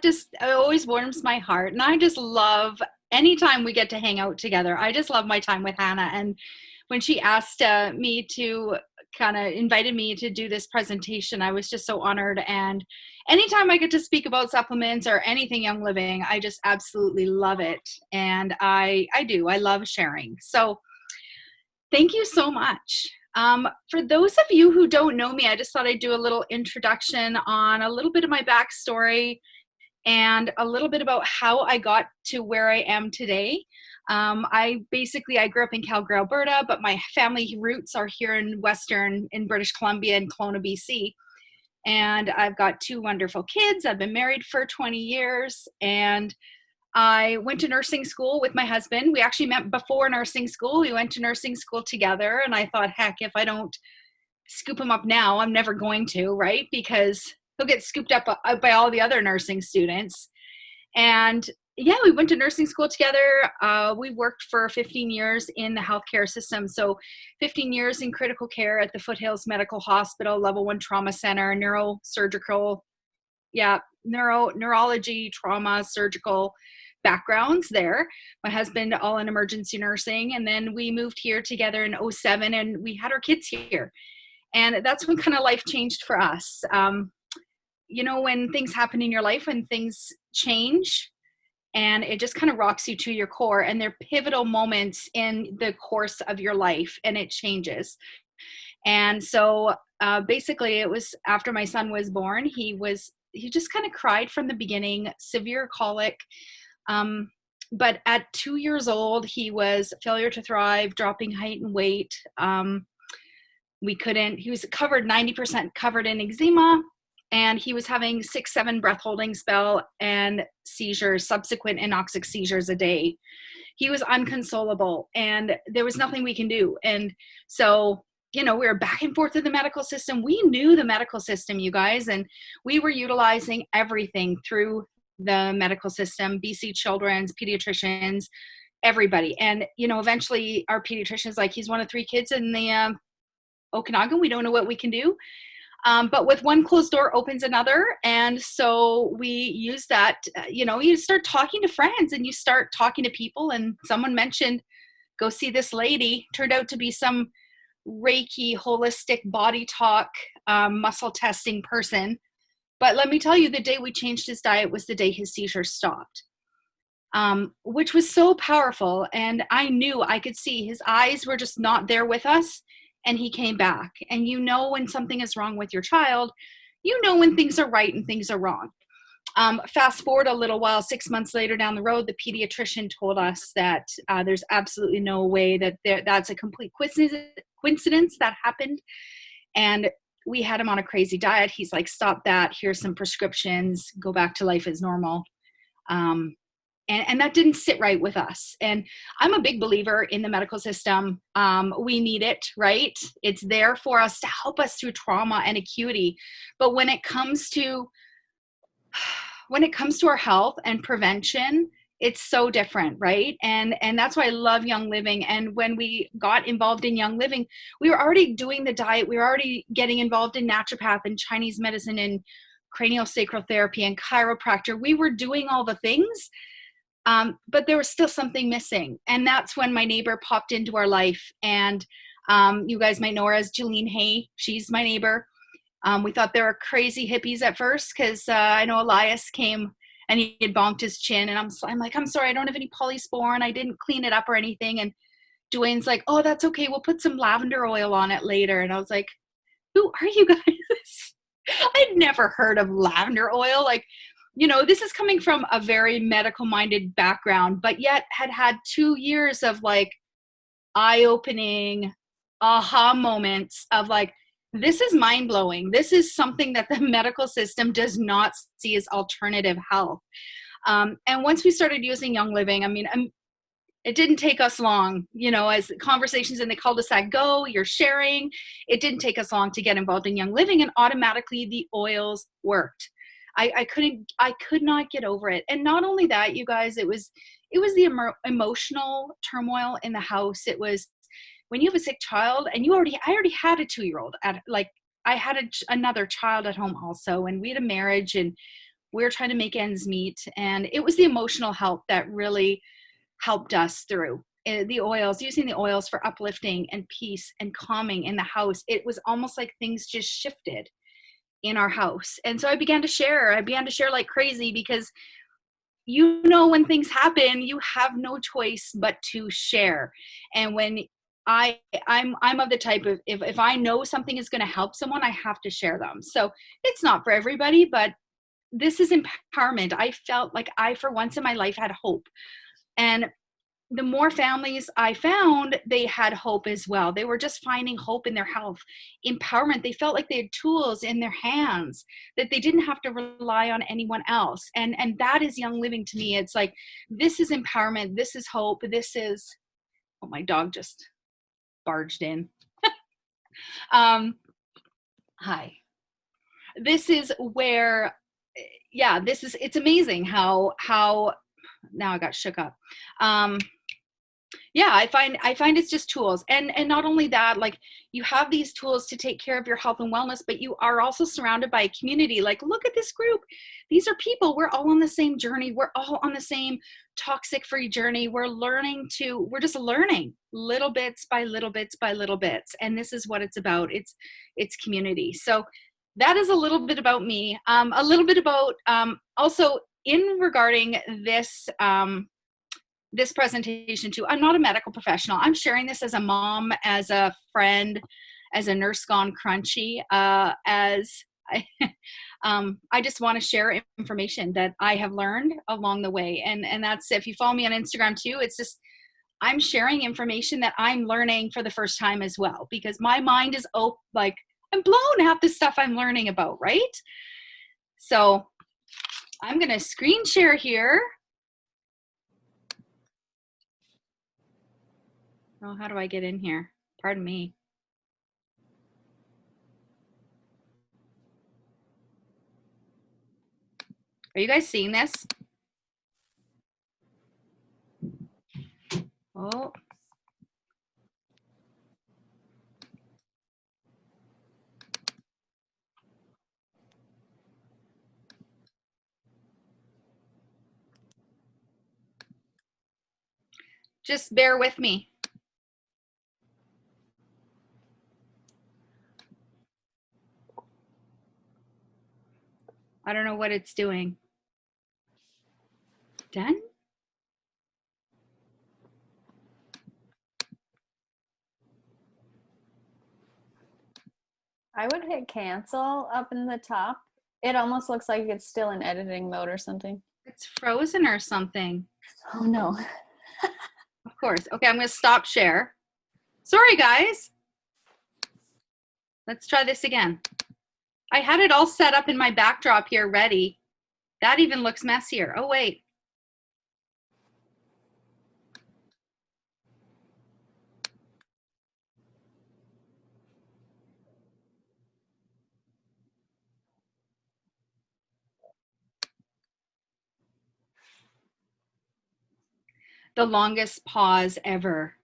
just it always warms my heart. And I just love anytime we get to hang out together. I just love my time with Hannah. And when she asked me to kind of invited me to do this presentation, I was just so honored. And anytime I get to speak about supplements or anything Young Living, I just absolutely love it. And I love sharing. So thank you so much. For those of you who don't know me, I just thought I'd do a little introduction on a little bit of my backstory and a little bit about how I got to where I am today. I grew up in Calgary, Alberta, but my family roots are here in British Columbia and Kelowna, BC. And I've got two wonderful kids. I've been married for 20 years, and I went to nursing school with my husband. We actually met before nursing school. We went to nursing school together, and I thought, heck, if I don't scoop him up now, I'm never going to, right? Because he'll get scooped up by all the other nursing students. And yeah, we went to nursing school together. We worked for 15 years in the healthcare system. So 15 years in critical care at the Foothills Medical Hospital, level 1 trauma center, neurosurgical, neurology, trauma, surgical backgrounds there. My husband, all in emergency nursing. And then we moved here together in '07, and we had our kids here. And that's when kind of life changed for us. When things happen in your life, when things change, and it just kind of rocks you to your core, and they're pivotal moments in the course of your life, and it changes. And so basically it was after my son was born. He just kind of cried from the beginning, severe colic. But at 2 years old, he was failure to thrive, dropping height and weight. He was 90% covered in eczema, and he was having 6-7 breath holding spell and seizures, subsequent anoxic seizures a day. He was unconsolable, and there was nothing we can do. And so, we were back and forth in the medical system. We knew the medical system, you guys, and we were utilizing everything through the medical system, BC Children's, pediatricians, everybody. And, eventually our pediatrician's like, he's one of 3 kids in the Okanagan. We don't know what we can do. But with one closed door opens another. And so we use that, you start talking to friends and you start talking to people, and someone mentioned, go see this lady. Turned out to be some Reiki, holistic body talk, muscle testing person. But let me tell you, the day we changed his diet was the day his seizures stopped, which was so powerful. And I knew, I could see his eyes were just not there with us. And he came back. And when something is wrong with your child, when things are right and things are wrong. Fast forward a little while, 6 months later down the road, the pediatrician told us that there's absolutely no way that that's a complete coincidence that happened. And we had him on a crazy diet. He's like, stop that. Here's some prescriptions. Go back to life as normal. And that didn't sit right with us. And I'm a big believer in the medical system. We need it, right? It's there for us to help us through trauma and acuity. But when it comes to our health and prevention, it's so different, right? And that's why I love Young Living. And when we got involved in Young Living, we were already doing the diet. We were already getting involved in naturopath and Chinese medicine and craniosacral therapy and chiropractor. We were doing all the things. But there was still something missing. And that's when my neighbor popped into our life. And you guys might know her as Jeline Hay. She's my neighbor. We thought they were crazy hippies at first because I know Elias came and he had bonked his chin. And I'm like, I'm sorry, I don't have any polysporin. I didn't clean it up or anything. And Dwayne's like, oh, that's okay. We'll put some lavender oil on it later. And I was like, who are you guys? I'd never heard of lavender oil. Like, this is coming from a very medical minded background, but yet had 2 years of like eye-opening aha moments of like, this is mind blowing. This is something that the medical system does not see as alternative health. And once we started using Young Living, it didn't take us long, as conversations in the cul-de-sac go, you're sharing. It didn't take us long to get involved in Young Living, and automatically the oils worked. I could not get over it. And not only that, you guys, it was the emotional turmoil in the house. It was when you have a sick child, and I already had a 2-year-old I had another child at home also, and we had a marriage, and we're trying to make ends meet. And it was the emotional help that really helped us through. The oils, using the oils for uplifting and peace and calming in the house. It was almost like things just shifted in our house. And so I began to share like crazy, because when things happen, you have no choice but to share. And when I'm of the type of, if I know something is going to help someone, I have to share them. So it's not for everybody, but this is empowerment. I felt like I, for once in my life, had hope. And the more families I found, they had hope as well. They were just finding hope in their health, empowerment. They felt like they had tools in their hands, that they didn't have to rely on anyone else. And that is Young Living to me. It's like, this is empowerment. This is hope. This is, oh, my dog just barged in. Hi. This is where, it's amazing how now I got shook up. I find it's just tools. And not only that, like, you have these tools to take care of your health and wellness, but you are also surrounded by a community. Like, look at this group. These are people. We're all on the same journey. We're all on the same toxic free journey. We're just learning little bits by little bits by little bits. And this is what it's about. It's community. So that is a little bit about me. A little bit about, also in regarding this, this presentation too. I'm not a medical professional. I'm sharing this as a mom, as a friend, as a nurse gone crunchy, as I just want to share information that I have learned along the way. And that's, if you follow me on Instagram too, it's just, I'm sharing information that I'm learning for the first time as well, because my mind is like, I'm blown half the stuff I'm learning about, right? So I'm going to screen share here. Oh, how do I get in here? Pardon me. Are you guys seeing this? Oh. Just bear with me. I don't know what it's doing. Done? I would hit cancel up in the top. It almost looks like it's still in editing mode or something. It's frozen or something. Oh no. Of course. Okay, I'm going to stop share. Sorry, guys. Let's try this again. I had it all set up in my backdrop here ready. That even looks messier. Oh, wait. The longest pause ever.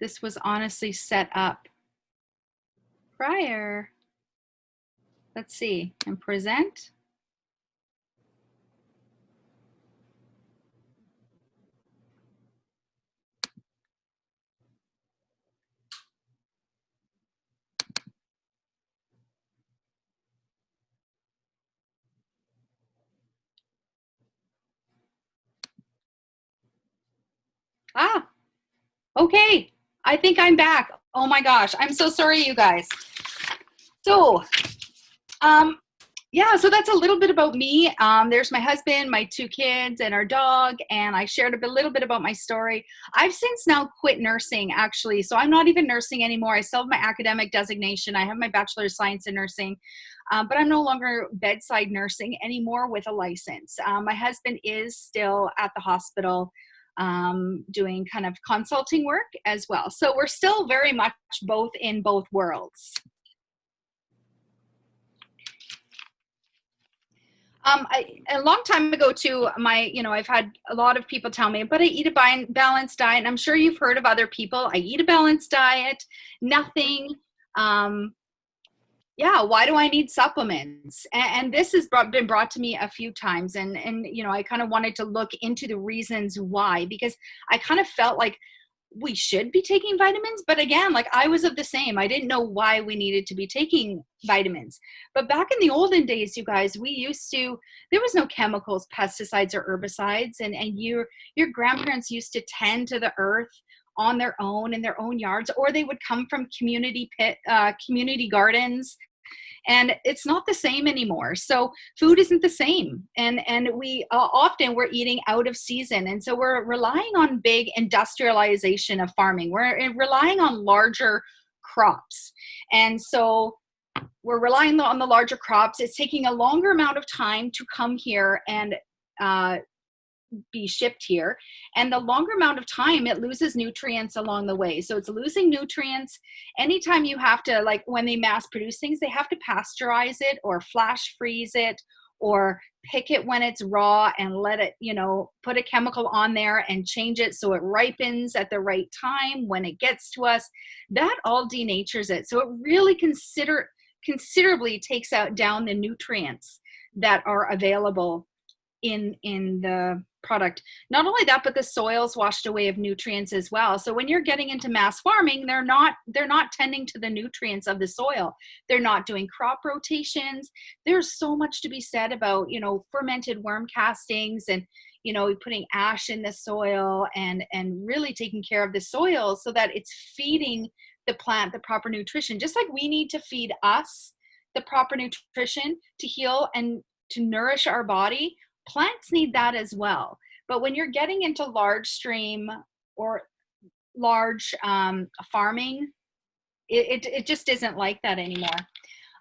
This was honestly set up prior. Let's see, and present. Ah, okay. I think I'm back. Oh my gosh. I'm so sorry, you guys. So, yeah, so that's a little bit about me. There's my husband, my 2 kids, and our dog, and I shared a little bit about my story. I've since now quit nursing, actually, so I'm not even nursing anymore. I still have my academic designation. I have my Bachelor of Science in Nursing, but I'm no longer bedside nursing anymore with a license. My husband is still at the hospital doing kind of consulting work as well. So we're still very much both in both worlds. A long time ago too, I've had a lot of people tell me, but I eat a balanced diet. And I'm sure you've heard of other people. I eat a balanced diet, nothing. Yeah, why do I need supplements? And this has been brought to me a few times. And I kind of wanted to look into the reasons why, because I kind of felt like we should be taking vitamins. But again, like I was of the same. I didn't know why we needed to be taking vitamins. But back in the olden days, you guys, there was no chemicals, pesticides, or herbicides. And your grandparents used to tend to the earth on their own in their own yards, or they would come from community gardens. And it's not the same anymore. So food isn't the same. And we often we're eating out of season. And so we're relying on big industrialization of farming. We're relying on larger crops. And so we're relying on the larger crops. It's taking a longer amount of time to come here and be shipped here, and the longer amount of time it loses nutrients along the way. So it's losing nutrients. Anytime you have to, like when they mass produce things, they have to pasteurize it or flash freeze it or pick it when it's raw and let it, put a chemical on there and change it so it ripens at the right time when it gets to us. That all denatures it. So it really considerably takes down the nutrients that are available in the product. Not only that, but the soil's washed away of nutrients as well. So when you're getting into mass farming, they're not tending to the nutrients of the soil. They're not doing crop rotations. There's so much to be said about, fermented worm castings and, putting ash in the soil and really taking care of the soil so that it's feeding the plant the proper nutrition. Just like we need to feed us the proper nutrition to heal and to nourish our body, plants need that as well. But when you're getting into large stream or large farming, it just isn't like that anymore.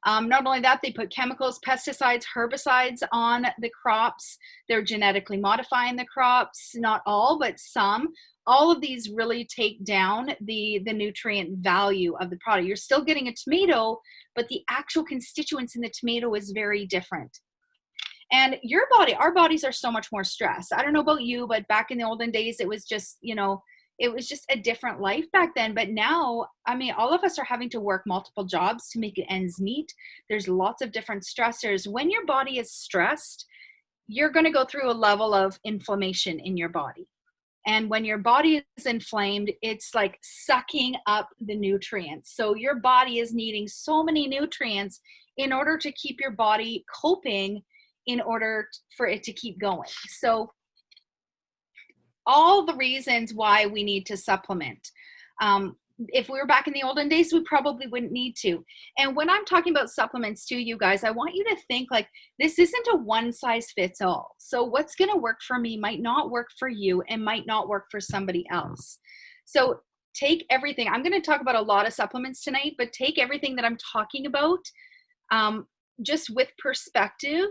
Not only that, they put chemicals, pesticides, herbicides on the crops. They're genetically modifying the crops, not all, but some. All of these really take down the nutrient value of the product. You're still getting a tomato, but the actual constituents in the tomato is very different. And our bodies are so much more stressed. I don't know about you, but back in the olden days, it was just, it was just a different life back then. But now, all of us are having to work multiple jobs to make ends meet. There's lots of different stressors. When your body is stressed, you're going to go through a level of inflammation in your body. And when your body is inflamed, it's like sucking up the nutrients. So your body is needing so many nutrients in order to keep your body coping, in order for it to keep going. So all the reasons why we need to supplement. If we were back in the olden days, we probably wouldn't need to. And when I'm talking about supplements too, you guys, I want you to think like this isn't a one size fits all. So what's going to work for me might not work for you and might not work for somebody else. So take everything. I'm going to talk about a lot of supplements tonight, but take everything that I'm talking about just with perspective.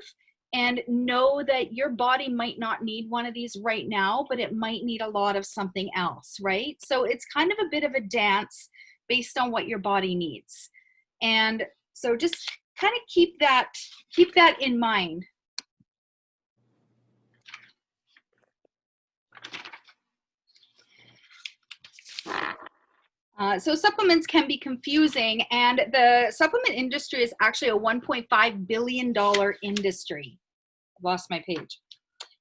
And know that your body might not need one of these right now, but it might need a lot of something else, right? So it's kind of a bit of a dance based on what your body needs. And so just kind of keep that in mind. So supplements can be confusing, and the supplement industry is actually a $1.5 billion industry. I've lost my page.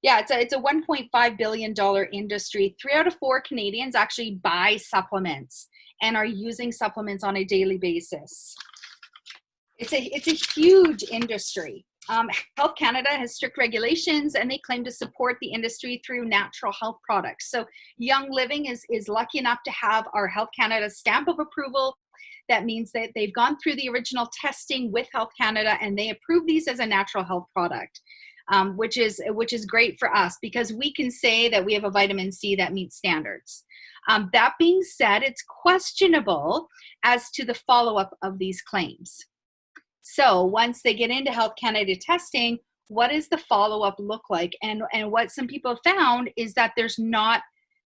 Yeah, it's a $1.5 billion industry. 3 out of 4 Canadians actually buy supplements and are using supplements on a daily basis. It's a huge industry. Health Canada has strict regulations, and they claim to support the industry through natural health products. So Young Living is lucky enough to have our Health Canada stamp of approval. That means that they've gone through the original testing with Health Canada, and they approve these as a natural health product, which is great for us because we can say that we have a vitamin C that meets standards. That being said, it's questionable as to the follow-up of these claims. So once they get into Health Canada testing, what does the follow-up look like? And what some people have found is that there's not,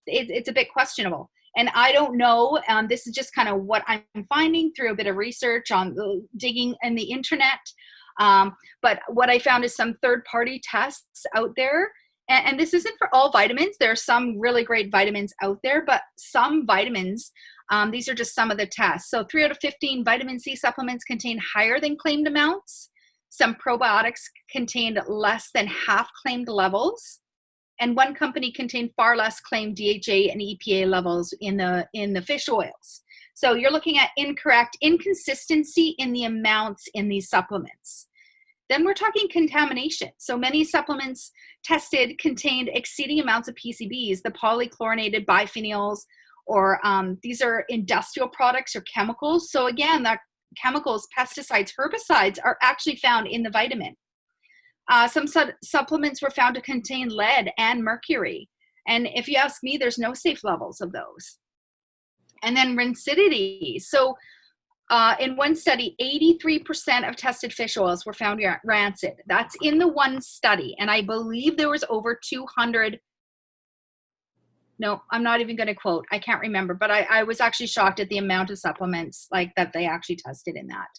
it's a bit questionable. And I don't know, this is just kind of what I'm finding through a bit of research on digging in the internet. But what I found is some third-party tests out there, and this isn't for all vitamins. There are some really great vitamins out there, but some vitamins, these are just some of the tests. So 3 out of 15 vitamin C supplements contain higher than claimed amounts. Some probiotics contained less than half claimed levels. And one company contained far less claimed DHA and EPA levels in the fish oils. So you're looking at inconsistency in the amounts in these supplements. Then we're talking contamination. So many supplements tested contained exceeding amounts of PCBs, the polychlorinated biphenyls, or these are industrial products or chemicals. So again, that chemicals, pesticides, herbicides are actually found in the vitamin. Some supplements were found to contain lead and mercury. And if you ask me, there's no safe levels of those. And then rancidity. So in one study, 83% of tested fish oils were found rancid. That's in the one study. And I believe there was over 200. No, I'm not even going to quote. I can't remember. But I was actually shocked at the amount of supplements like that they actually tested in that.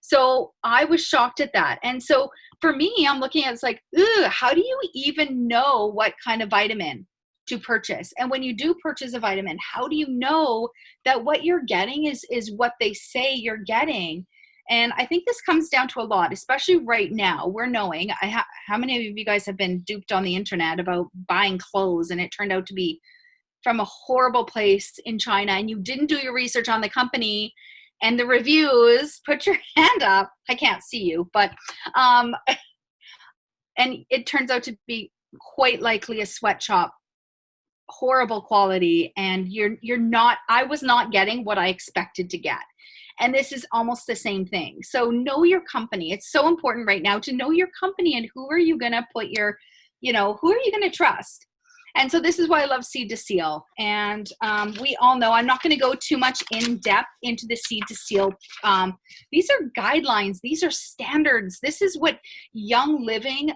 So I was shocked at that. And so for me, I'm looking at it's like, how do you even know what kind of vitamin to purchase? And when you do purchase a vitamin, how do you know that what you're getting is what they say you're getting? And I think this comes down to a lot, especially right now. We're knowing, how many of you guys have been duped on the internet about buying clothes and it turned out to be from a horrible place in China and you didn't do your research on the company and the reviews? Put your hand up. I can't see you, but and it turns out to be quite likely a sweatshop, horrible quality, and I was not getting what I expected to get. And this is almost the same thing. So know your company. It's so important right now to know your company and who are you going to put who are you going to trust? And so this is why I love Seed to Seal. And we all know, I'm not going to go too much in depth into the Seed to Seal. These are guidelines. These are standards. This is what Young Living,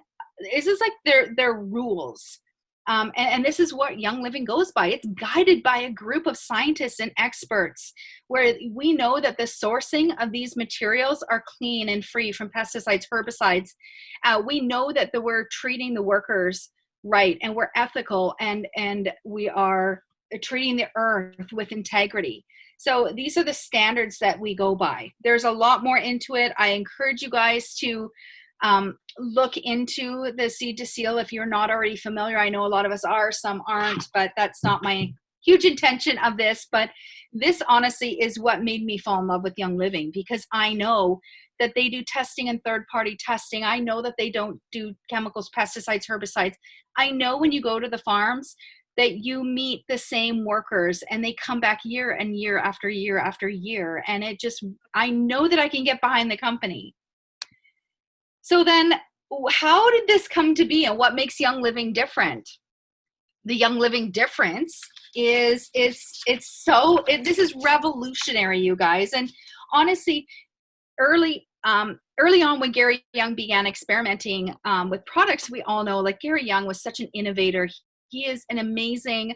this is like their rules. And this is what Young Living goes by. It's guided by a group of scientists and experts where we know that the sourcing of these materials are clean and free from pesticides, herbicides. We know that we're treating the workers right and we're ethical and we are treating the earth with integrity. So these are the standards that we go by. There's a lot more into it. I encourage you guys to look into the Seed to Seal if you're not already familiar. I know a lot of us are, some aren't, but that's not my huge intention of this. But this honestly is what made me fall in love with Young Living, because I know that they do testing and third-party testing. I know that they don't do chemicals, pesticides, herbicides. I know when you go to the farms that you meet the same workers and they come back year and year after year after year. And I know that I can get behind the company. So then how did this come to be and what makes Young Living different? The Young Living difference is this is revolutionary, you guys. And honestly, early on when Gary Young began experimenting with products, we all know like Gary Young was such an innovator. He is an amazing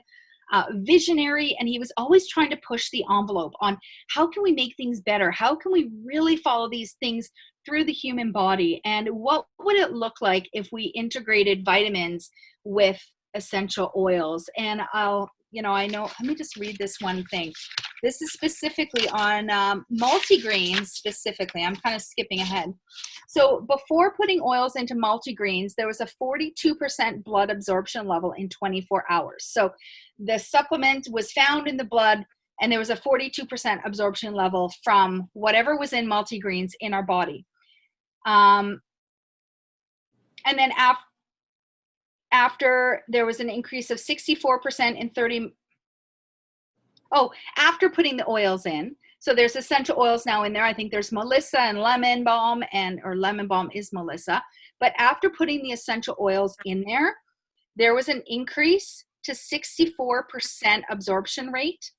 visionary, and he was always trying to push the envelope on how can we make things better? How can we really follow these things through the human body? And what would it look like if we integrated vitamins with essential oils? And let me just read this one thing. This is specifically on multigreens specifically. I'm kind of skipping ahead. So before putting oils into multigreens, there was a 42% blood absorption level in 24 hours. So the supplement was found in the blood, and there was a 42% absorption level from whatever was in multigreens in our body. And then after there was an increase of 64% in after putting the oils in. So there's essential oils now in there. I think there's Melissa and lemon balm, or lemon balm is Melissa. But after putting the essential oils in there was an increase to 64% absorption rate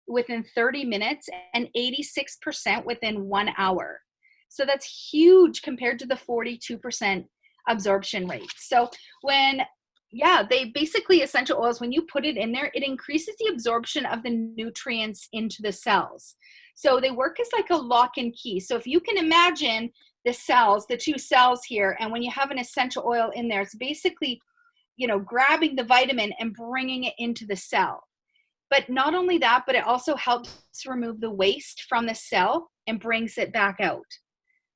within 30 minutes and 86% within 1 hour. So that's huge compared to the 42% absorption rate. So they basically, essential oils, when you put it in there, it increases the absorption of the nutrients into the cells. So they work as like a lock and key. So if you can imagine the cells, the two cells here. And when you have an essential oil in there, it's basically, grabbing the vitamin and bringing it into the cell. But not only that, but it also helps remove the waste from the cell and brings it back out.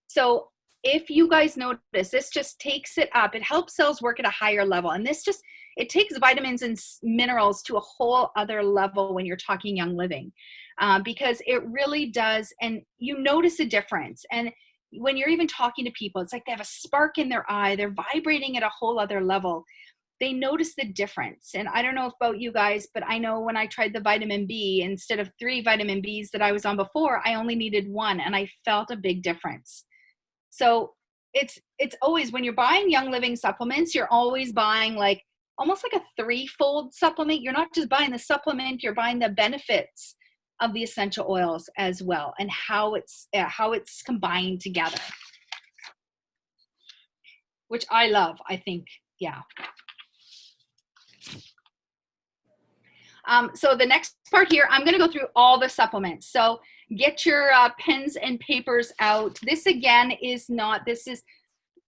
So if you guys notice, this just takes it up. It helps cells work at a higher level. And it takes vitamins and minerals to a whole other level when you're talking Young Living, because it really does. And you notice a difference. And when you're even talking to people, it's like they have a spark in their eye. They're vibrating at a whole other level. They notice the difference. And I don't know about you guys, but I know when I tried the vitamin B, instead of 3 vitamin Bs that I was on before, I only needed 1, and I felt a big difference. So it's always, when you're buying Young Living supplements, you're always buying like almost like a 3-fold supplement. You're not just buying the supplement, you're buying the benefits of the essential oils as well, and how it's combined together, which I love. I think, yeah. So the next part here, I'm going to go through all the supplements. So get your pens and papers out. This again is not, this is,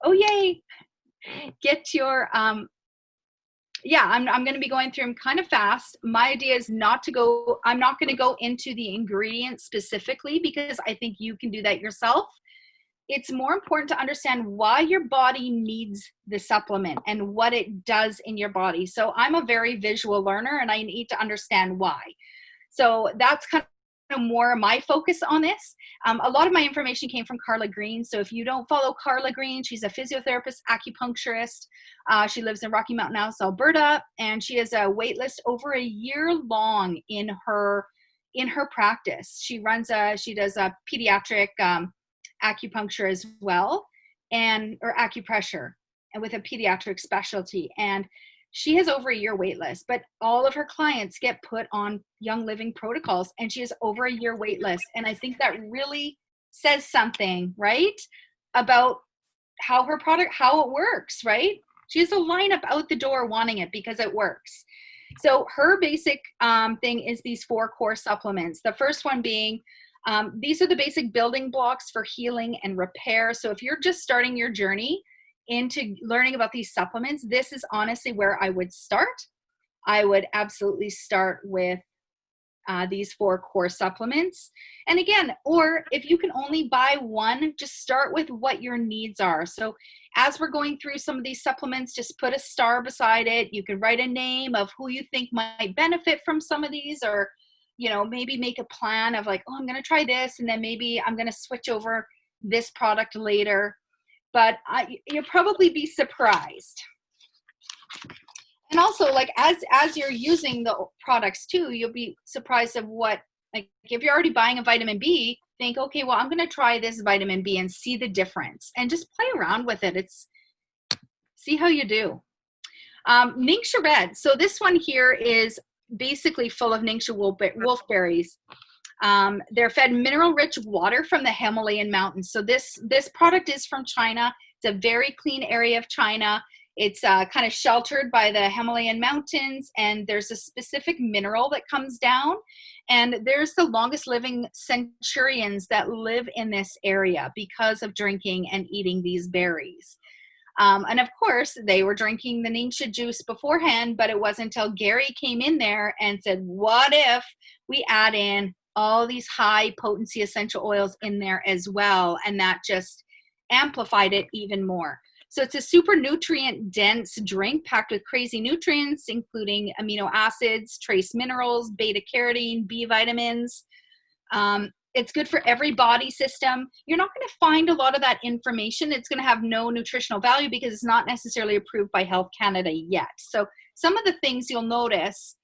oh yay, get your, yeah, I'm going to be going through them kind of fast. My idea is I'm not going to go into the ingredients specifically, because I think you can do that yourself. It's more important to understand why your body needs the supplement and what it does in your body. So I'm a very visual learner, and I need to understand why. So that's kind of more my focus on this. A lot of my information came from Carla Green. So if you don't follow Carla Green, she's a physiotherapist, acupuncturist. She lives in Rocky Mountain House, Alberta, and she has a wait list over a year long in her practice. She does a pediatric acupuncture as well, or acupressure, and with a pediatric specialty. And she has over a year wait list, but all of her clients get put on Young Living protocols, and she has over a year wait list. And I think that really says something, right, about how her product, how it works, right? She has a lineup out the door wanting it because it works. So her basic thing is these 4 core supplements. The first one being, these are the basic building blocks for healing and repair. So if you're just starting your journey into learning about these supplements, this is honestly where I would start. I would absolutely start with these 4 core supplements. And again, or if you can only buy one, just start with what your needs are. So as we're going through some of these supplements, just put a star beside it. You can write a name of who you think might benefit from some of these, or maybe make a plan of like, oh, I'm going to try this, and then maybe I'm going to switch over this product later. But you'll probably be surprised. And also, like, as you're using the products too, you'll be surprised of what, like, if you're already buying a vitamin B, think, okay, well, I'm going to try this vitamin B and see the difference, and just play around with it. See how you do. Ningxia Red. So this one here is basically full of Ningxia wolfberries. They're fed mineral-rich water from the Himalayan mountains. So this product is from China. It's a very clean area of China. It's kind of sheltered by the Himalayan mountains, and there's a specific mineral that comes down. And there's the longest living centurions that live in this area because of drinking and eating these berries. And of course, they were drinking the Ningxia juice beforehand, but it wasn't until Gary came in there and said, what if we add in all these high potency essential oils in there as well? And that just amplified it even more. So it's a super nutrient dense drink packed with crazy nutrients, including amino acids, trace minerals, beta carotene, B vitamins. It's good for every body system. You're not going to find a lot of that information. It's going to have no nutritional value because it's not necessarily approved by Health Canada yet. So some of the things you'll notice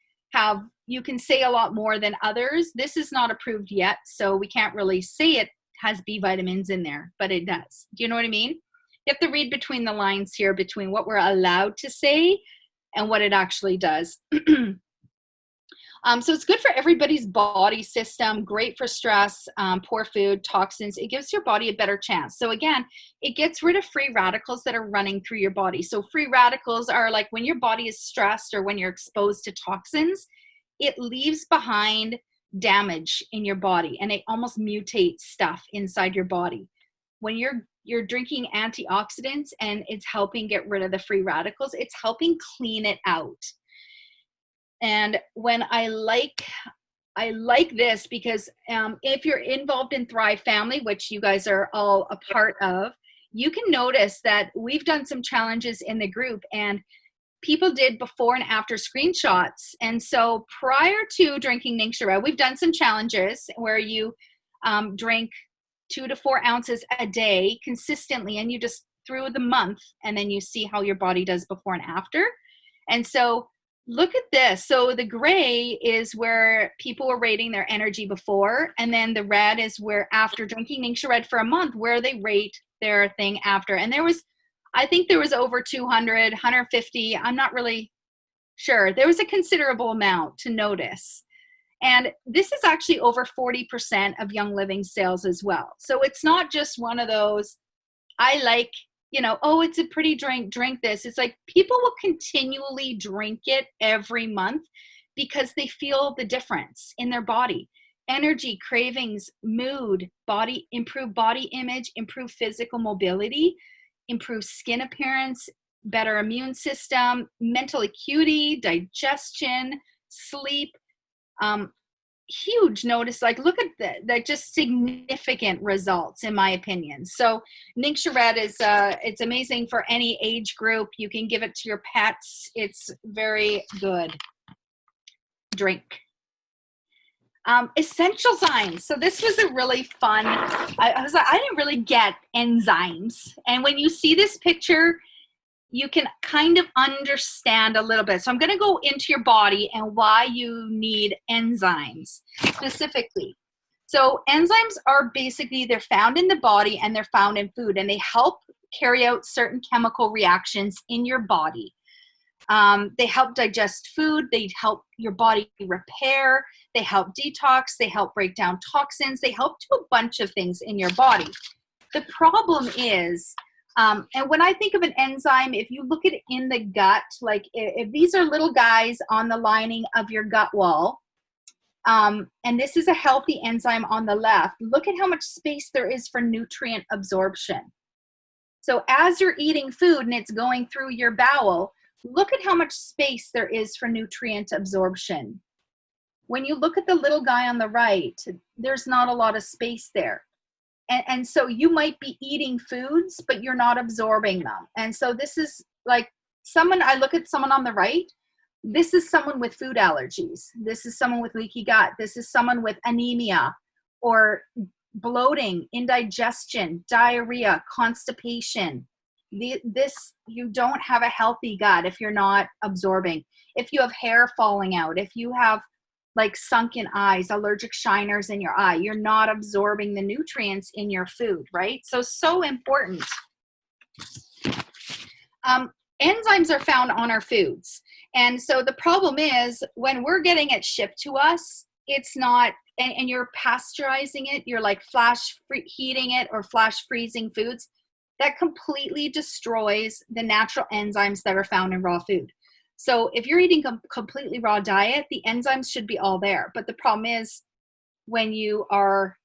you can say a lot more than others. This is not approved yet, so we can't really say it has B vitamins in there, but it does. Do you know what I mean? You have to read between the lines here, between what we're allowed to say and what it actually does. So it's good for everybody's body system, great for stress, poor food, toxins. It gives your body a better chance. So again, it gets rid of free radicals that are running through your body. So free radicals are like when your body is stressed or when you're exposed to toxins, it leaves behind damage in your body, and it almost mutates stuff inside your body. When you're you're drinking antioxidants, and it's helping get rid of the free radicals. It's helping clean it out. And when I like this because if you're involved in Thrive Family, which you guys are all a part of, you can notice that we've done some challenges in the group, and people did before and after screenshots. And so prior to drinking Ningxia Red, we've done some challenges where you drink 2 to 4 ounces a day consistently, and you just through the month, and then you see how your body does before and after. And so look at this. So the gray is where people were rating their energy before, and then the red is where after drinking Ningxia Red for a month, where they rate their thing after. And I think there was over 200, 150. I'm not really sure. There was a considerable amount to notice. And this is actually over 40% of Young Living sales as well. So it's not just one of those, I like, oh, it's a pretty drink this. It's like people will continually drink it every month because they feel the difference in their body. Energy, cravings, mood, improve body image, improve physical mobility, improve skin appearance, better immune system, mental acuity, digestion, sleep. Huge notice, like look at that, just significant results in my opinion. So Ningxia Red is it's amazing for any age group. You can give it to your pets. It's very good drink. Essential Zymes. So this was a really fun, I was like, I didn't really get enzymes. And when you see this picture, you can kind of understand a little bit. So I'm going to go into your body and why you need enzymes specifically. So enzymes are basically, they're found in the body and they're found in food, and they help carry out certain chemical reactions in your body. They help digest food. They help your body repair. They help detox. They help break down toxins. They help do a bunch of things in your body. The problem is, and when I think of an enzyme, if you look at it in the gut, like if these are little guys on the lining of your gut wall, and this is a healthy enzyme on the left, look at how much space there is for nutrient absorption. So as you're eating food and it's going through your bowel, look at how much space there is for nutrient absorption. When you look at the little guy on the right, there's not a lot of space there. And so you might be eating foods, but you're not absorbing them. And so this is like I look at someone on the right, this is someone with food allergies. This is someone with leaky gut. This is someone with anemia or bloating, indigestion, diarrhea, constipation. You don't have a healthy gut if you're not absorbing. If you have hair falling out, if you have like sunken eyes, allergic shiners in your eye, you're not absorbing the nutrients in your food, right? So important. Enzymes are found on our foods. And so the problem is when we're getting it shipped to us, it's not, and you're pasteurizing it, you're like heating it or flash freezing foods, that completely destroys the natural enzymes that are found in raw food. So if you're eating a completely raw diet, the enzymes should be all there. But the problem is when you are,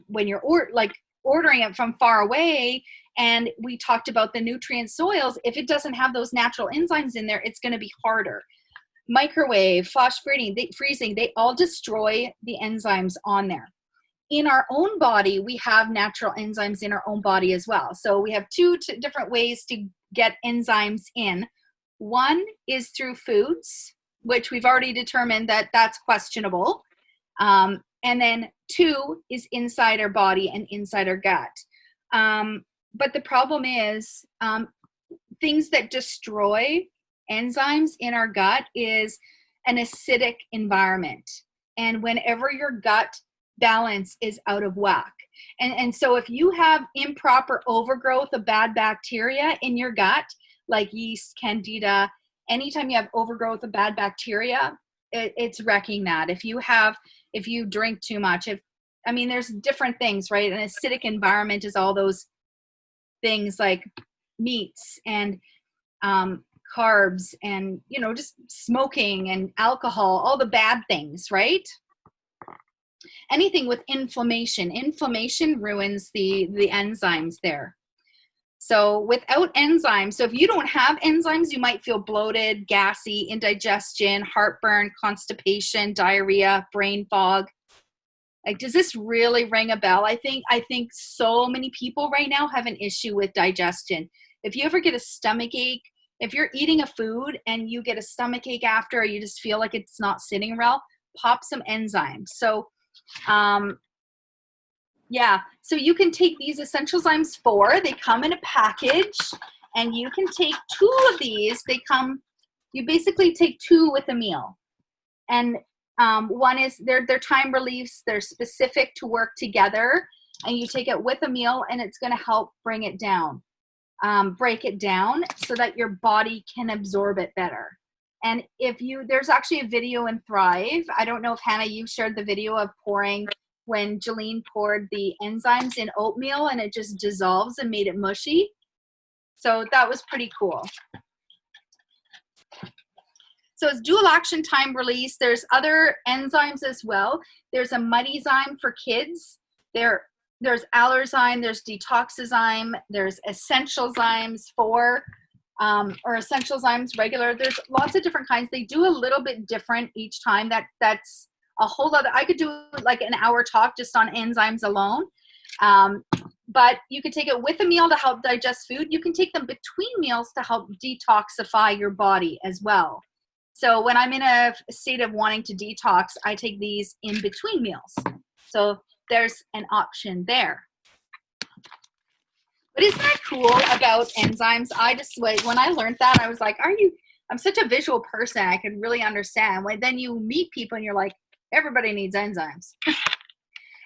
when you're ordering it from far away, and we talked about the nutrient soils, if it doesn't have those natural enzymes in there, it's going to be harder. Microwave, flash freezing, they all destroy the enzymes on there. In our own body, we have natural enzymes in our own body as well. So we have two different ways to get enzymes in. One is through foods, which we've already determined that that's questionable. And then two is inside our body and inside our gut. But the problem is things that destroy enzymes in our gut is an acidic environment. And whenever your gut balance is out of whack. And so if you have improper overgrowth of bad bacteria in your gut, like yeast, candida, anytime you have overgrowth of bad bacteria, it's wrecking that. If you drink too much, there's different things, right? An acidic environment is all those things like meats and carbs and, just smoking and alcohol, all the bad things, right? Anything with inflammation. Inflammation ruins the enzymes there. So without enzymes, so if you don't have enzymes, you might feel bloated, gassy, indigestion, heartburn, constipation, diarrhea, brain fog. Like, does this really ring a bell? I think so many people right now have an issue with digestion. If you ever get a stomach ache, if you're eating a food and you get a stomach ache after, or you just feel like it's not sitting well, pop some enzymes. So yeah, so you can take these Essential Zymes 4. They come in a package, and you can take 2 of these. You basically take 2 with a meal. And one is, they're time reliefs. They're specific to work together, and you take it with a meal, and it's going to help bring it down, break it down so that your body can absorb it better. And there's actually a video in Thrive. I don't know if Hannah, you shared the video of when Jolene poured the enzymes in oatmeal and it just dissolves and made it mushy. So that was pretty cool. So it's dual action, time release. There's other enzymes as well. There's a Mightyzyme for kids. There's Allerzyme, there's Detoxyzyme, there's Essential Zymes 4, or Essential Zymes regular. There's lots of different kinds. They do a little bit different each time. That's a whole other, I could do like an hour talk just on enzymes alone. But you could take it with a meal to help digest food. You can take them between meals to help detoxify your body as well. So when I'm in a state of wanting to detox, I take these in between meals. So there's an option there. But isn't that cool about enzymes? When I learned that, I was like, I'm such a visual person. I could really understand. Then you meet people and you're like, everybody needs enzymes.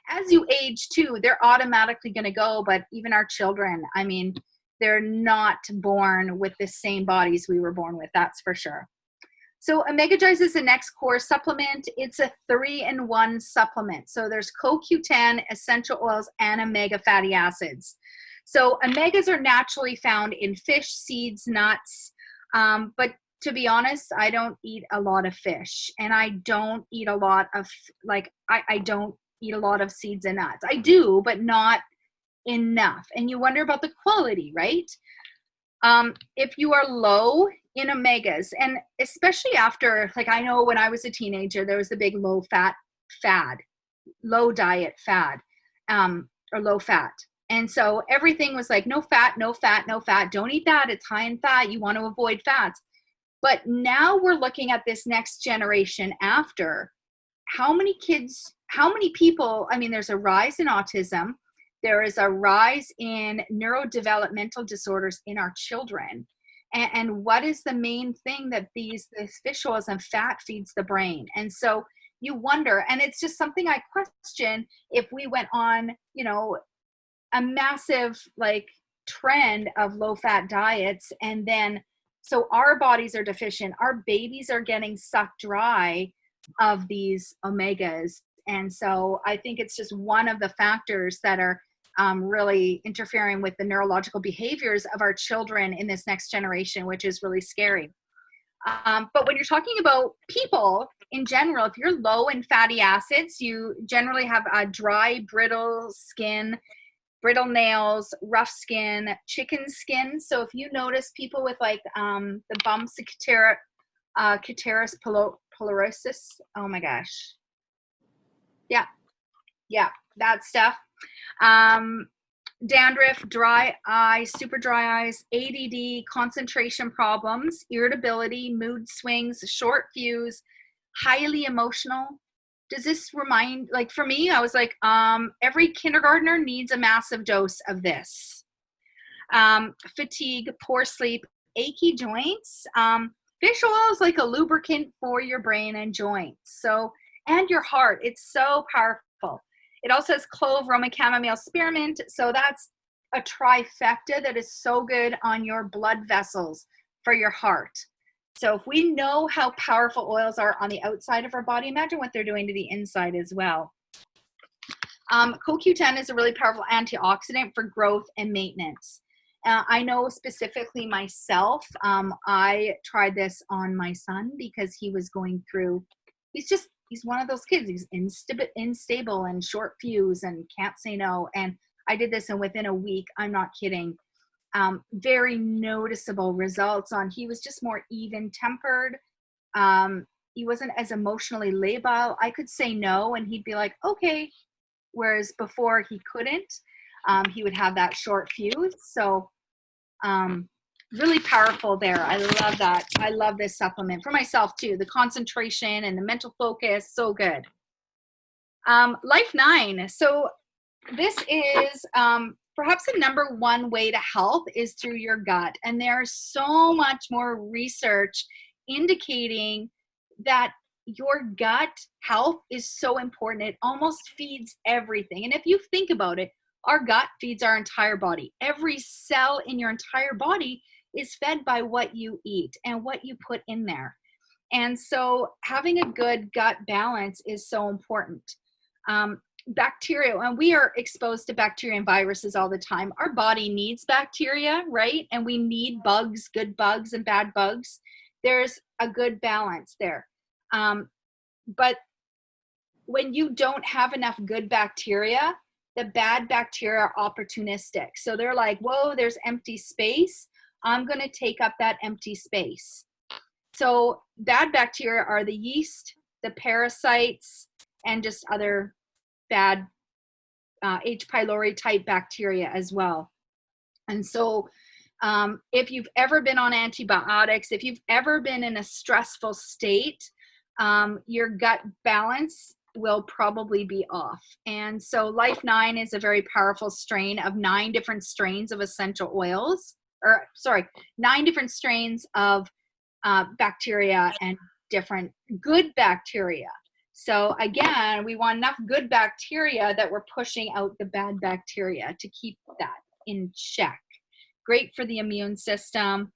As you age too, they're automatically going to go. But even our children, I mean, they're not born with the same bodies we were born with. That's for sure. So Omega Drives is the next core supplement. It's a 3-in-1 supplement. So there's CoQ10, essential oils, and omega fatty acids. So omegas are naturally found in fish, seeds, nuts. But to be honest, I don't eat a lot of fish, and I don't eat a lot of, I don't eat a lot of seeds and nuts. I do, but not enough. And you wonder about the quality, right? If you are low in omegas, and especially after, I know when I was a teenager, there was the big low diet fad, or low fat. And so everything was like, no fat, no fat, no fat. Don't eat that. It's high in fat. You want to avoid fats. But now we're looking at this next generation after. How many people, there's a rise in autism. There is a rise in neurodevelopmental disorders in our children. And what is the main thing that these fish oils and fat feeds the brain? And so you wonder, and it's just something I question, if we went on, a massive trend of low fat diets, and then so our bodies are deficient, our babies are getting sucked dry of these omegas. And so I think it's just one of the factors that are really interfering with the neurological behaviors of our children in this next generation, which is really scary. But when you're talking about people in general, if you're low in fatty acids, you generally have a dry, brittle skin, brittle nails, rough skin, chicken skin. So if you notice people with the bumps, Cateris pilorosus, oh my gosh. Yeah, that stuff. Dandruff, dry eyes, super dry eyes, ADD, concentration problems, irritability, mood swings, short fuse, highly emotional. Does this remind, for me, I was like, every kindergartner needs a massive dose of this. Fatigue, poor sleep, achy joints. Fish oil is like a lubricant for your brain and joints. So, and your heart. It's so powerful. It also has clove, Roman chamomile, spearmint. So that's a trifecta that is so good on your blood vessels for your heart. So if we know how powerful oils are on the outside of our body, imagine what they're doing to the inside as well. CoQ10 is a really powerful antioxidant for growth and maintenance. I know specifically myself, I tried this on my son because he was going through, he's just he's one of those kids. He's unstable and short fuse and can't say no. And I did this, and within a week, I'm not kidding, very noticeable results on, he was just more even tempered. He wasn't as emotionally labile. I could say no and he'd be like, okay. Whereas before he couldn't. He would have that short fuse. So really powerful there. I love that. I love this supplement for myself too. The concentration and the mental focus, so good. Life 9. So this is perhaps the number one way to health is through your gut. And there's so much more research indicating that your gut health is so important. It almost feeds everything. And if you think about it, our gut feeds our entire body. Every cell in your entire body is fed by what you eat and what you put in there. And so having a good gut balance is so important. Bacteria, and we are exposed to bacteria and viruses all the time. Our body needs bacteria, right? And we need bugs, good bugs and bad bugs. There's a good balance there. But when you don't have enough good bacteria, the bad bacteria are opportunistic. So they're like, whoa, there's empty space. I'm going to take up that empty space. So bad bacteria are the yeast, the parasites, and just other bad H. pylori type bacteria as well. And so if you've ever been on antibiotics, if you've ever been in a stressful state, your gut balance will probably be off. And so Life 9 is a very powerful strain of 9 different strains of essential oils, 9 different strains of bacteria and different good bacteria. So again, we want enough good bacteria that we're pushing out the bad bacteria to keep that in check. Great for the immune system.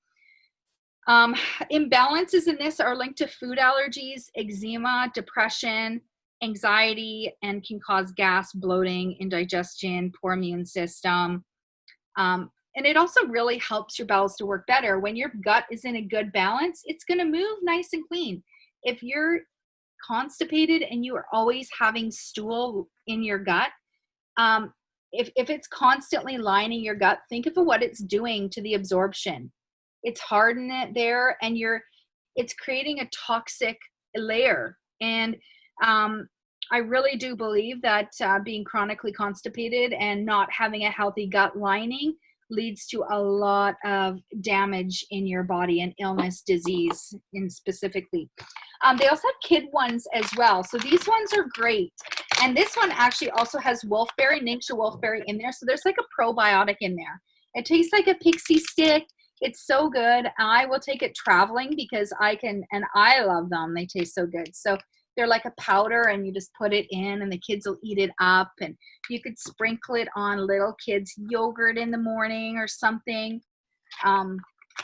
Imbalances in this are linked to food allergies, eczema, depression, anxiety, and can cause gas, bloating, indigestion, poor immune system. And it also really helps your bowels to work better. When your gut is in a good balance, it's going to move nice and clean. If you're constipated and you are always having stool in your gut, if it's constantly lining your gut, think of what it's doing to the absorption. It's hardening it there, and it's creating a toxic layer. And I really do believe that being chronically constipated and not having a healthy gut lining leads to a lot of damage in your body and illness, disease in specifically. They also have kid ones as well. So these ones are great. And this one actually also has wolfberry, Ningxia wolfberry in there. So there's like a probiotic in there. It tastes like a pixie stick. It's so good. I will take it traveling because I love them. They taste so good. So they're like a powder, and you just put it in and the kids will eat it up, and you could sprinkle it on little kids' yogurt in the morning or something.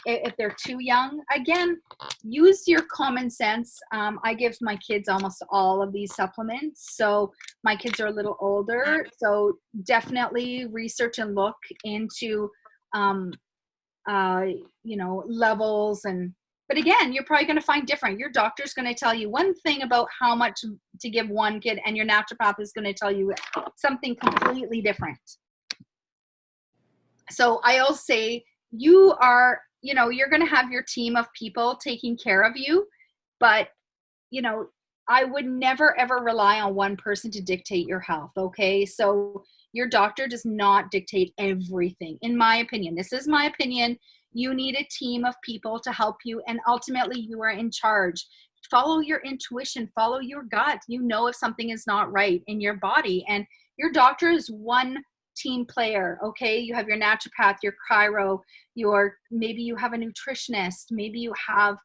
If they're too young, again, use your common sense. I give my kids almost all of these supplements. So my kids are a little older. So definitely research and look into, levels but again, you're probably going to find different. Your doctor's going to tell you one thing about how much to give one kid, and your naturopath is going to tell you something completely different. So I'll say you're going to have your team of people taking care of you, but, I would never, ever rely on one person to dictate your health. Okay. So your doctor does not dictate everything. In my opinion, this is my opinion. You need a team of people to help you, and ultimately you are in charge. Follow your intuition, follow your gut. You know if something is not right in your body, and your doctor is one team player. Okay. You have your naturopath, your chiro, maybe you have a nutritionist, maybe you have,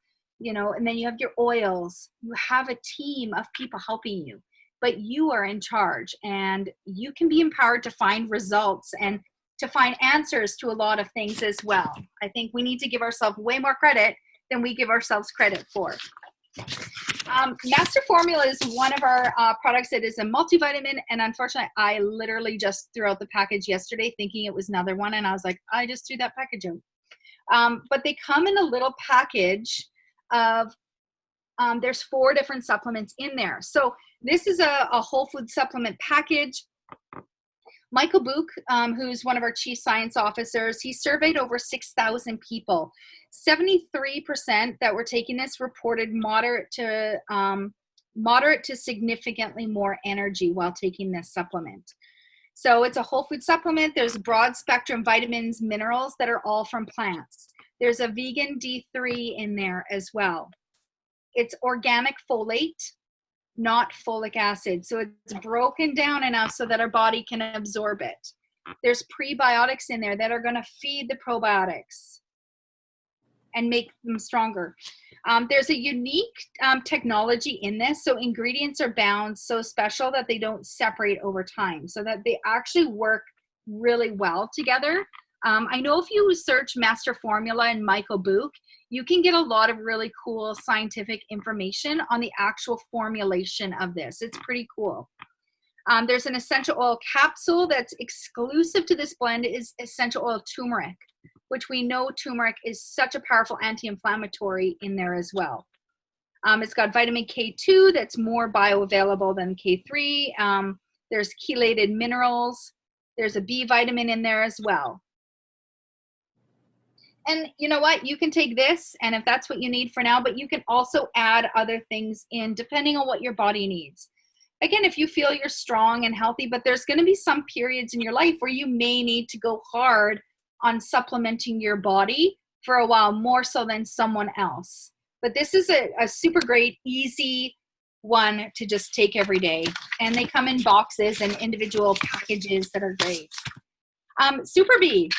and then you have your oils. You have a team of people helping you, but you are in charge, and you can be empowered to find results and to find answers to a lot of things as well. I think we need to give ourselves way more credit than we give ourselves credit for. Master Formula is one of our products that is a multivitamin, and unfortunately, I literally just threw out the package yesterday thinking it was another one, and I was like, I just threw that package out. But they come in a little package of There's 4 different supplements in there. So this is a whole food supplement package. Michael Book, who's one of our chief science officers, he surveyed over 6,000 people. 73% that were taking this reported moderate to significantly more energy while taking this supplement. So it's a whole food supplement. There's broad spectrum vitamins, minerals that are all from plants. There's a vegan D3 in there as well. It's organic folate, not folic acid. So it's broken down enough so that our body can absorb it. There's prebiotics in there that are going to feed the probiotics and make them stronger. There's a unique technology in this. So ingredients are bound so special that they don't separate over time, so that they actually work really well together. I know if you search Master Formula and Michael Book, you can get a lot of really cool scientific information on the actual formulation of this. It's pretty cool. There's an essential oil capsule that's exclusive to this blend, is essential oil turmeric, which we know turmeric is such a powerful anti-inflammatory in there as well. It's got vitamin K2 that's more bioavailable than K3. There's chelated minerals. There's a B vitamin in there as well. And you know what? You can take this, and if that's what you need for now, but you can also add other things in depending on what your body needs. Again, if you feel you're strong and healthy, but there's going to be some periods in your life where you may need to go hard on supplementing your body for a while, more so than someone else. But this is a super great, easy one to just take every day. And they come in boxes and individual packages that are great. Super Bee.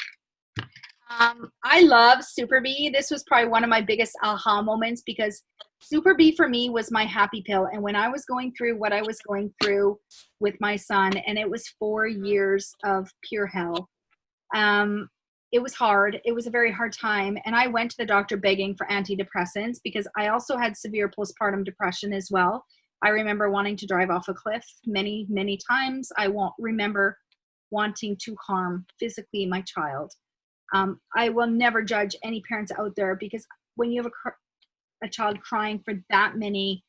I love Super Bee. This was probably one of my biggest aha moments, because Super Bee for me was my happy pill. And when I was going through what I was going through with my son, and it was 4 years of pure hell, it was hard. It was a very hard time. And I went to the doctor begging for antidepressants, because I also had severe postpartum depression as well. I remember wanting to drive off a cliff many, many times. I won't remember wanting to harm physically my child. I will never judge any parents out there, because when you have a child crying for that many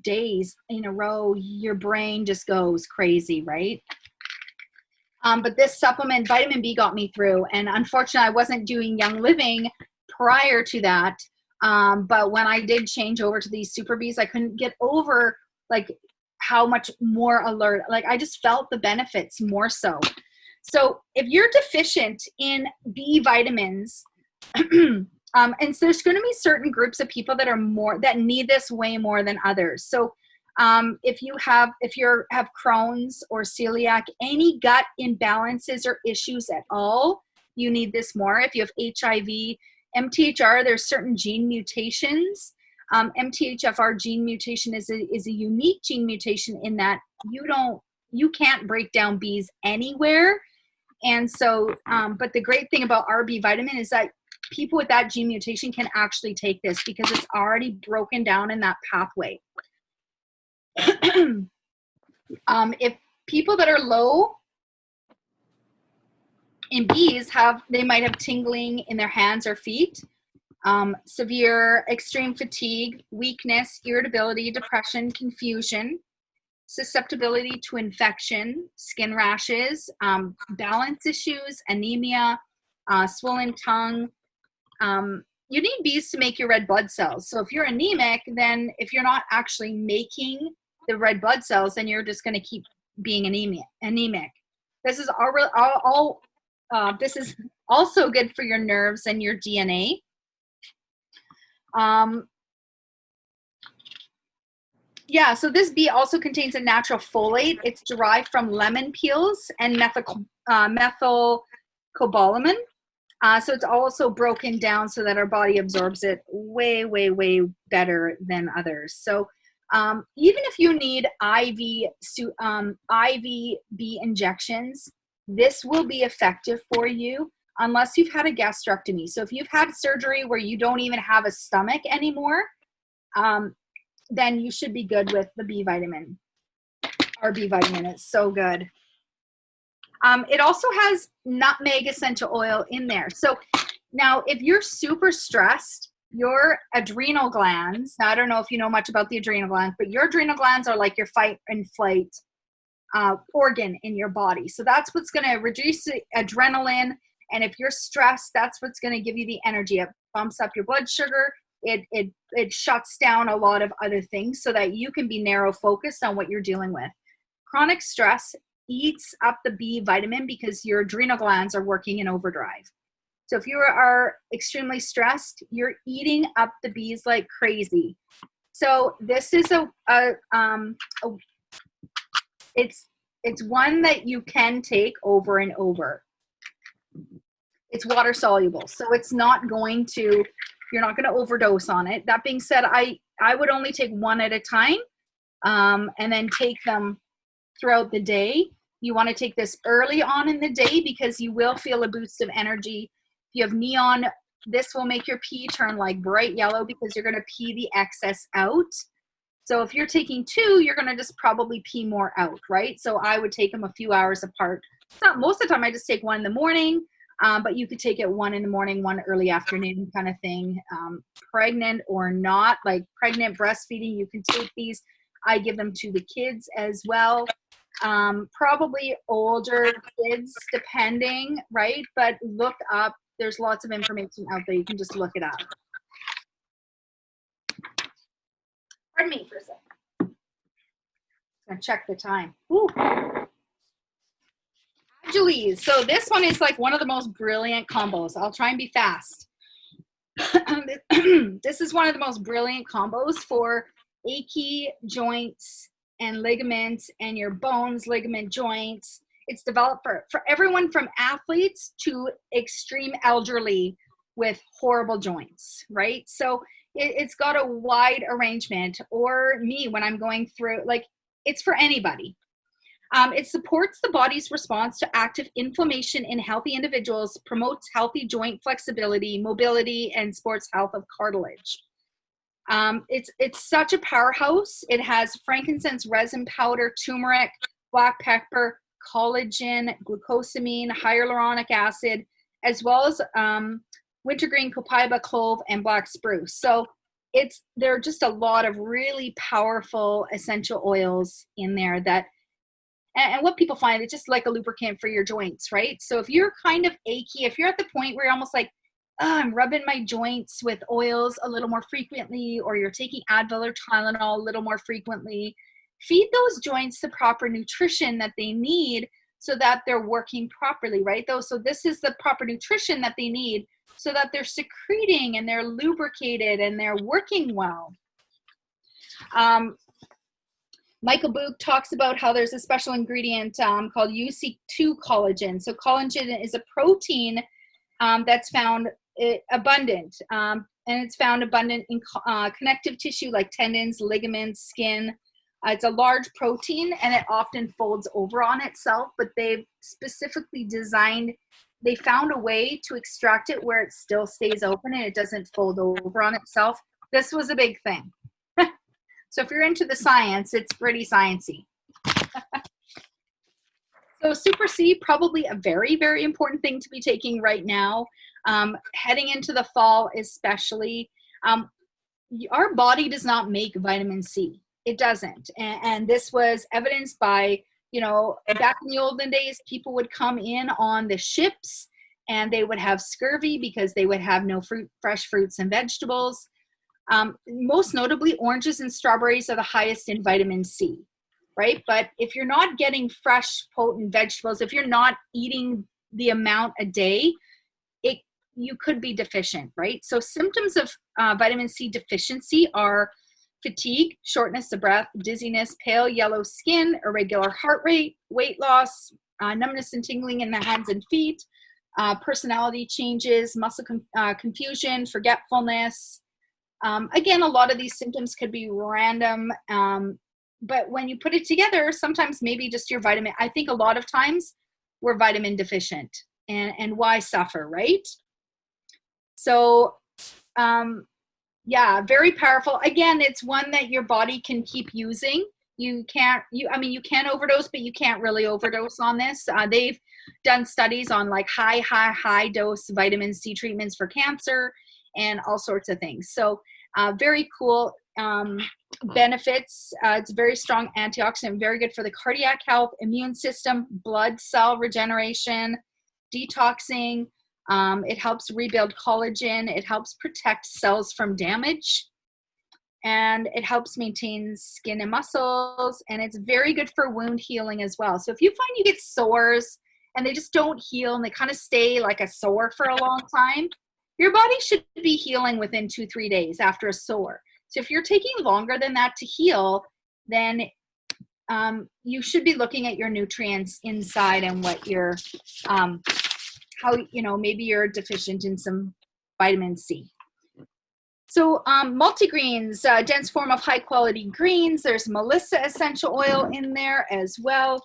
days in a row, your brain just goes crazy, right? But this supplement, vitamin B, got me through. And unfortunately, I wasn't doing Young Living prior to that. But when I did change over to these Super Bees, I couldn't get over like how much more alert. Like I just felt the benefits more so. So if you're deficient in B vitamins, and so there's going to be certain groups of people that need this way more than others. So if you have Crohn's or celiac, any gut imbalances or issues at all, you need this more. If you have HIV, MTHR, there's certain gene mutations. MTHFR gene mutation is a unique gene mutation in that you can't break down Bs anywhere. And so, but the great thing about our B vitamin is that people with that gene mutation can actually take this, because it's already broken down in that pathway. If people that are low in Bs they might have tingling in their hands or feet, severe extreme fatigue, weakness, irritability, depression, confusion, susceptibility to infection, skin rashes, balance issues, anemia, swollen tongue. You need Bs to make your red blood cells. So if you're anemic, then if you're not actually making the red blood cells, then you're just going to keep being anemic. This is this is also good for your nerves and your DNA. Yeah, so this B also contains a natural folate. It's derived from lemon peels and methylcobalamin. So it's also broken down so that our body absorbs it way, way, way better than others. So even if you need IV B injections, this will be effective for you unless you've had a gastrectomy. So if you've had surgery where you don't even have a stomach anymore, then you should be good with the B vitamin. Our B vitamin is so good. It also has nutmeg essential oil in there. So now if you're super stressed, your adrenal glands, now I don't know if you know much about the adrenal glands, but your adrenal glands are like your fight and flight organ in your body. So that's what's going to reduce the adrenaline. And if you're stressed, that's what's going to give you the energy. It bumps up your blood sugar. It shuts down a lot of other things so that you can be narrow focused on what you're dealing with. Chronic stress eats up the B vitamin because your adrenal glands are working in overdrive. So if you are extremely stressed, you're eating up the B's like crazy. So this is it's one that you can take over and over. It's water soluble, so it's not going to, you're not going to overdose on it. That being said, I would only take one at a time, and then take them throughout the day. You want to take this early on in the day because you will feel a boost of energy. If you have neon, this will make your pee turn like bright yellow because you're going to pee the excess out. So if you're taking two, you're going to just probably pee more out, right? So I would take them a few hours apart. Not most of the time, I just take one in the morning, but you could take it one in the morning, one early afternoon kind of thing. Pregnant or not, like pregnant, breastfeeding, you can take these. I give them to the kids as well. Probably older kids, depending, right? But look up. There's lots of information out there. You can just look it up. Pardon me for a second. I'm gonna check the time. Ooh. Julie, so this one is like one of the most brilliant combos. I'll try and be fast. This is one of the most brilliant combos for achy joints and ligaments and your bones, ligament joints. It's developed for everyone from athletes to extreme elderly with horrible joints, right? So it's got a wide arrangement, or me when I'm going through, like it's for anybody. It supports the body's response to active inflammation in healthy individuals, promotes healthy joint flexibility, mobility, and supports health of cartilage. It's such a powerhouse. It has frankincense resin powder, turmeric, black pepper, collagen, glucosamine, hyaluronic acid, as well as wintergreen, copaiba, clove, and black spruce. So there are just a lot of really powerful essential oils in there that, and what people find, it's just like a lubricant for your joints, right? So if you're kind of achy, if you're at the point where you're almost like, oh, I'm rubbing my joints with oils a little more frequently, or you're taking Advil or Tylenol a little more frequently, feed those joints the proper nutrition that they need so that they're working properly, right? So this is the proper nutrition that they need so that they're secreting and they're lubricated and they're working well. Michael Book talks about how there's a special ingredient called UC2 collagen. So collagen is a protein that's found abundant, and it's found abundant in connective tissue like tendons, ligaments, skin. It's a large protein and it often folds over on itself, but they've specifically they found a way to extract it where it still stays open and it doesn't fold over on itself. This was a big thing. So if you're into the science, it's pretty sciencey. So Super C, probably a very, very important thing to be taking right now, heading into the fall especially. Our body does not make vitamin C. It doesn't. And this was evidenced by, back in the olden days, people would come in on the ships and they would have scurvy because they would have no fresh fruits and vegetables. Most notably, oranges and strawberries are the highest in vitamin C, right? But if you're not getting fresh, potent vegetables, if you're not eating the amount a day, you could be deficient, right? So symptoms of vitamin C deficiency are fatigue, shortness of breath, dizziness, pale yellow skin, irregular heart rate, weight loss, numbness and tingling in the hands and feet, personality changes, muscle confusion, forgetfulness. Again, a lot of these symptoms could be random, but when you put it together, sometimes maybe just your vitamin, I think a lot of times we're vitamin deficient, and why suffer, right? So, yeah, very powerful. Again, it's one that your body can keep using. You can overdose, but you can't really overdose on this. They've done studies on like high dose vitamin C treatments for cancer. and all sorts of things. So very cool benefits. It's a very strong antioxidant, very good for the cardiac health, immune system, blood cell regeneration, detoxing. It helps rebuild collagen. It helps protect cells from damage. And it helps maintain skin and muscles. And it's very good for wound healing as well. So if you find you get sores and they just don't heal and they kind of stay like a sore for a long time, your body should be healing within 2-3 days after a sore. So if you're taking longer than that to heal, then you should be looking at your nutrients inside and what you're, how, maybe you're deficient in some vitamin C. So multigreens, dense form of high quality greens. There's Melissa essential oil in there as well.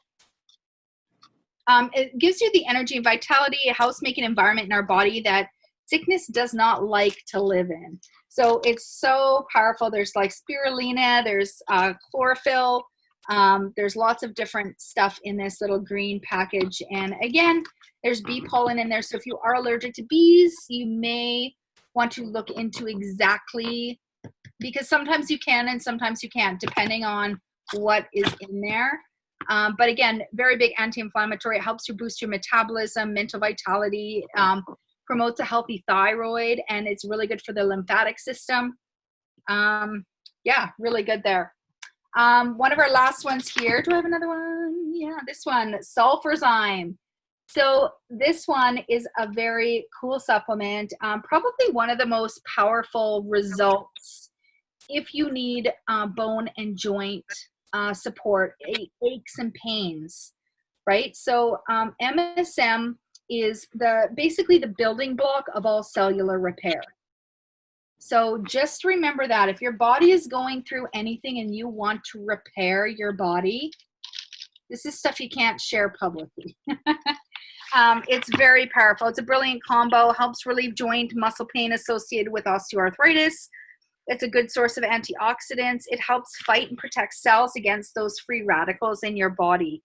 It gives you the energy and vitality, a house-making environment in our body that sickness does not like to live in. So it's so powerful. There's like spirulina, there's chlorophyll, there's lots of different stuff in this little green package. And again, there's bee pollen in there. So if you are allergic to bees, you may want to look into exactly, because sometimes you can and sometimes you can't, depending on what is in there. But again, very big anti-inflammatory. It helps you boost your metabolism, mental vitality, promotes a healthy thyroid, and it's really good for the lymphatic system. Yeah, really good there. One of our last ones here. Do I have another one? Yeah, this one, sulfurzyme. So this one is a very cool supplement, probably one of the most powerful results if you need bone and joint support, aches and pains, right? So MSM is basically the building block of all cellular repair. So just remember that if your body is going through anything and you want to repair your body, this is stuff you can't share publicly. It's very powerful. It's a brilliant combo, helps relieve joint muscle pain associated with osteoarthritis. It's a good source of antioxidants. It helps fight and protect cells against those free radicals in your body.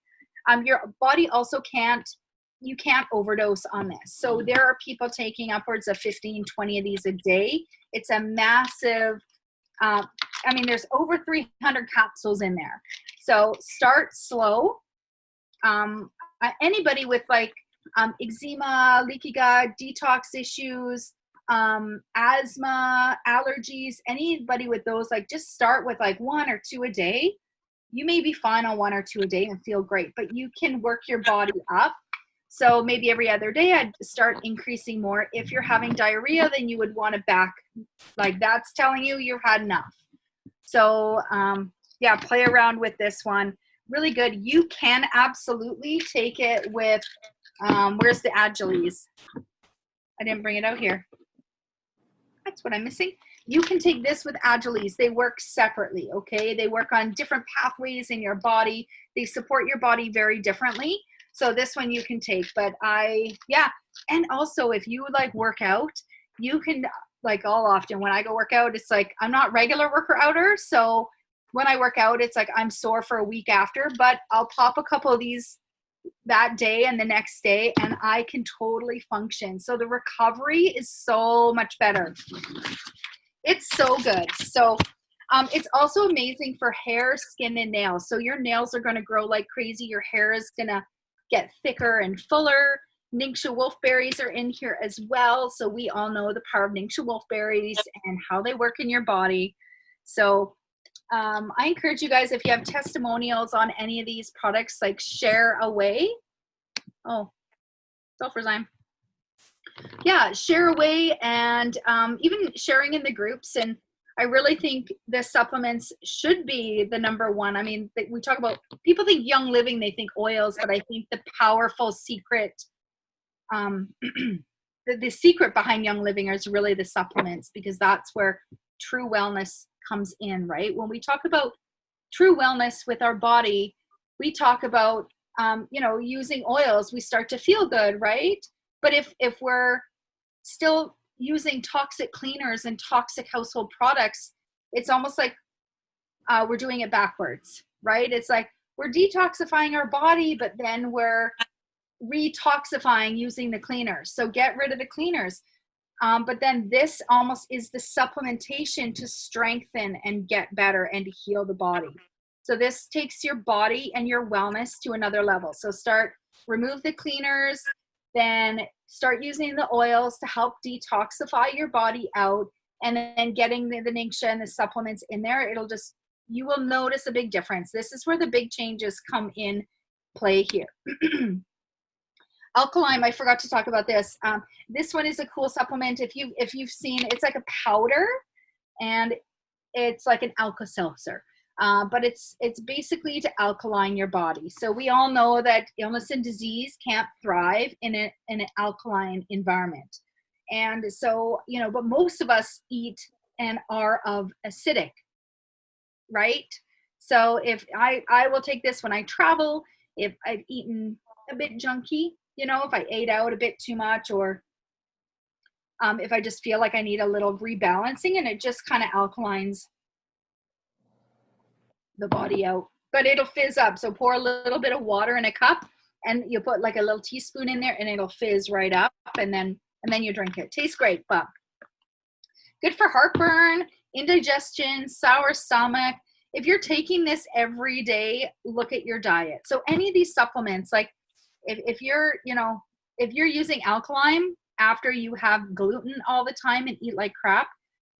Your body also you can't overdose on this. So there are people taking upwards of 15, 20 of these a day. It's a massive, there's over 300 capsules in there. So start slow. Anybody with like eczema, leaky gut, detox issues, asthma, allergies, anybody with those, like just start with like 1 or 2 a day. You may be fine on 1 or 2 a day and feel great, but you can work your body up. So maybe every other day I'd start increasing more. If you're having diarrhea, then you would want to like that's telling you you've had enough. So yeah, play around with this one. Really good. You can absolutely take it with, where's the Agiles? I didn't bring it out here. That's what I'm missing. You can take this with Agiles. They work separately, okay? They work on different pathways in your body. They support your body very differently. So this one you can take, but and also if you like work out, you can, like all often when I go work out, it's like, I'm not regular worker outer. So when I work out, it's like, I'm sore for a week after, but I'll pop a couple of these that day and the next day, and I can totally function. So the recovery is so much better. It's so good. So it's also amazing for hair, skin, and nails. So your nails are going to grow like crazy. Your hair is going to get thicker and fuller. Ningxia wolfberries are in here as well. So we all know the power of Ningxia wolfberries and how they work in your body. So I encourage you guys, if you have testimonials on any of these products, like share away. Oh, sulfurzyme. Yeah, share away, and even sharing in the groups. And I really think the supplements should be the number one. I mean, we talk about, people think Young Living, they think oils, but I think the powerful secret, the secret behind Young Living is really the supplements, because that's where true wellness comes in, right? When we talk about true wellness with our body, we talk about, using oils, we start to feel good, right? But if we're still using toxic cleaners and toxic household products, it's almost like we're doing it backwards, right? It's like we're detoxifying our body, but then we're retoxifying using the cleaners. So get rid of the cleaners. But then this almost is the supplementation to strengthen and get better and to heal the body. So this takes your body and your wellness to another level. So remove the cleaners, then start using the oils to help detoxify your body out, and then getting the Ningxia and the supplements in there. You will notice a big difference. This is where the big changes come in play here. Alkaline, I forgot to talk about this. This one is a cool supplement. If you've seen, it's like a powder, and it's like an Alka-Seltzer. But it's basically to alkaline your body. So we all know that illness and disease can't thrive in an alkaline environment. And so, but most of us eat and are of acidic, right? So if I will take this when I travel, if I've eaten a bit junky, if I ate out a bit too much, or if I just feel like I need a little rebalancing, and it just kind of alkalines the body out, but it'll fizz up. So pour a little bit of water in a cup, and you put like a little teaspoon in there, and it'll fizz right up, and then you drink it. Tastes great, but good for heartburn, indigestion, sour stomach. If you're taking this every day, look at your diet. So any of these supplements, like if you're using alkaline after you have gluten all the time and eat like crap,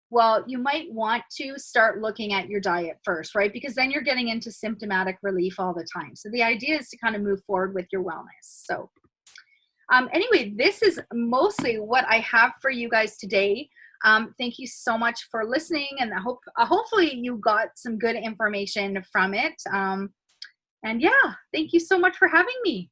well, you might want to start looking at your diet first, right? Because then you're getting into symptomatic relief all the time. So the idea is to kind of move forward with your wellness. So anyway, this is mostly what I have for you guys today. Thank you so much for listening, and hopefully you got some good information from it. And yeah, thank you so much for having me.